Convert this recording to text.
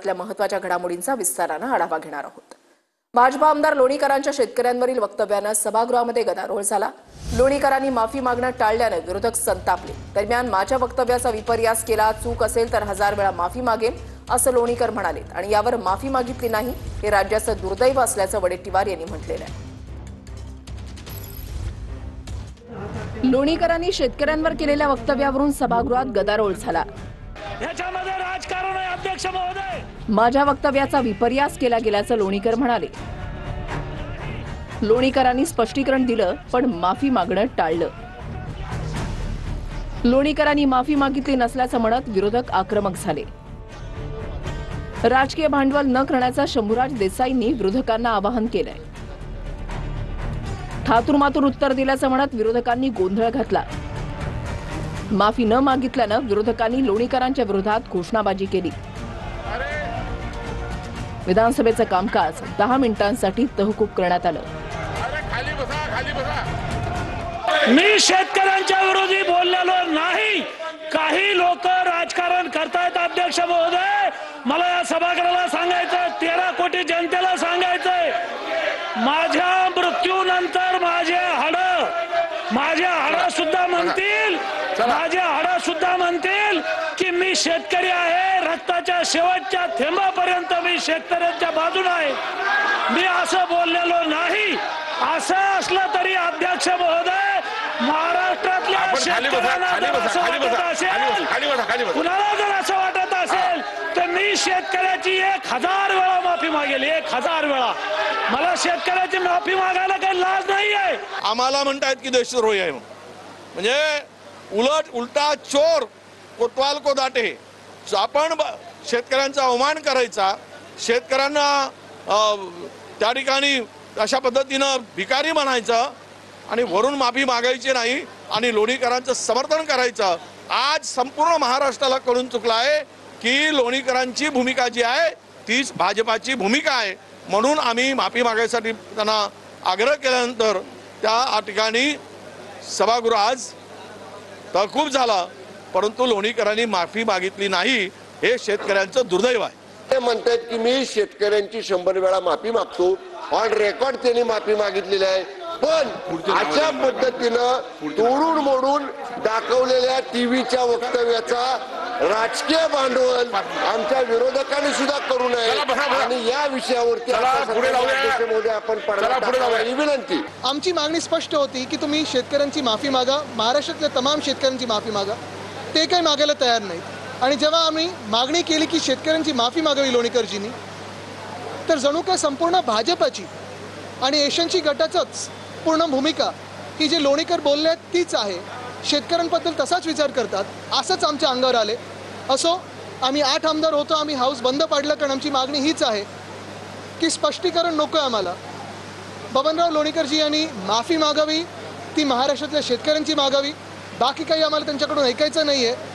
महाराष्ट्रातल्या महत्त्वाच्या घडामोडींचा विस्ताराने आढावा घेणार आहोत। भाजपा आमदार लोणीकरांच्या शेतकऱ्यांवरील वक्तव्याने सभागृहामध्ये गदारोळ झाला। लोणीकरांनी माफी मागणं टाळल्याने विरोधक संतापले। दरम्यान माझ्या वक्तव्याचा विपर्यास केला, चूक असेल तर 1000 वेळा माफी मागेन असं लोणीकर म्हणाले आणि यावर माफी मागितली नाही हे राज्याचं दुर्दैव असल्याचं वडेट्टीवार यांनी म्हटलेलं आहे। लोणीकरांनी शेतकऱ्यांवर केलेल्या वक्तव्यावरून सभागृहात गदारोळ झाला। याच्यामध्ये राजकारण आहे अध्यक्ष महोदय। माझ्या वक्तव्याचा विपर्यास केला गेल्याचं लोणीकर म्हणाले। लोणीकरांनी स्पष्टीकरण दिलं पण माफी मागणं टाळलं। लोणीकरांनी माफी मागितली नसल्याचं म्हणत विरोधक आक्रमक झाले। राजकीय भांडवल न करण्याचं शंभूराज देसाईंनी विरोधकांना आवाहन केलंय। थातुरमातुर उत्तर दिल्याचं म्हणत विरोधकांनी गोंधळ घातला। माफी न मागितल्यानं विरोधकांनी लोणीकरांच्या विरोधात घोषणाबाजी केली। विधानसभेचं कामकाज 10 मिनिटांसाठी तहकूब करण्यात आलं। मी शेतकऱ्यांच्या विरोधी बोललेलो नाही। काही लोक राजकारण करतायत अध्यक्ष महोदय। मला या सभागृहाला सांगायचं, 13 कोटी जनतेला सांगायचंय, माझ्या मृत्यूनंतर माझे हाड सुद्धा म्हणतील की मी शेतकरी आहे। रक्ताच्या शेवटच्या थेंबापर्यंत मी शेतकऱ्यांच्या बाजूने आहे। मी असं बोललेलो नाही। असं असलं तरी अध्यक्ष महोदय, महाराष्ट्रातल्या शेतकऱ्यांना जर असं वाटत असेल, कुणाला जर असं वाटत असेल तर मी शेतकऱ्याची 1000 वेळा माफी मागेल। 1000 वेळा। मला शेतकऱ्याची माफी मागायला काही लाज नाही आहे। आम्हाला म्हणतात की देशद्रोही आहे, म्हणजे उलटा चोर कोतवाल को दाटे। आपण शेतकऱ्यांचा अवमान करायचा, शेतकऱ्यांना त्या ठिकाणी अशा पद्धतीनं भिकारी म्हणायचं आणि वरून माफी मागायची नाही आणि लोणीकरांचं समर्थन करायचं। आज संपूर्ण महाराष्ट्राला कळून चुकलं आहे की लोणीकरांची भूमिका जी आहे तीच भाजपाची भूमिका आहे। म्हणून आम्ही माफी मागायसाठी त्यांना आग्रह केल्यानंतर त्या ठिकाणी सभागृह आज तहकूब झाला, परंतु लोणीकरांनी माफी मागितली नाही हे शेतकऱ्यांचं दुर्दैव आहे। ते म्हणतात की मी शेतकऱ्यांची 100 वेळा माफी मागतो, ऑन रेकॉर्ड त्यांनी माफी मागितलेली आहे। पण अशा पद्धतीनं तोडून मोडून दाखवलेल्या टीव्हीच्या वक्तव्याचा राजकीय भांडवल आमच्या विरोधकांनी सुद्धा करू नये आणि या विषयावरती आपण विनंती। आमची मागणी स्पष्ट होती की तुम्ही शेतकऱ्यांची माफी मागा, महाराष्ट्रातल्या तमाम शेतकऱ्यांची माफी मागा। ते काही मागायला तयार नाहीत आणि जेव्हा आम्ही मागणी केली की शेतकऱ्यांची माफी मागावी लोणीकरजींनी, तर जणू काय संपूर्ण भाजपची आणि एशनची गटाचंच पूर्ण भूमिका ही जे लोणीकर बोलले आहेत तीच आहे। शेतकऱ्यांबद्दल तसाच विचार करतात असंच आमच्या अंगावर आले। असो, आम्ही 8 आमदार होतो, आम्ही हाऊस बंद पाडलं कारण आमची मागणी हीच आहे की स्पष्टीकरण नको आहे आम्हाला। बबनराव लोणीकरजी यांनी माफी मागावी, ती महाराष्ट्रातल्या शेतकऱ्यांची मागावी, बाकी काही आम्हाला त्यांच्याकडून ऐकायचं नाही आहे।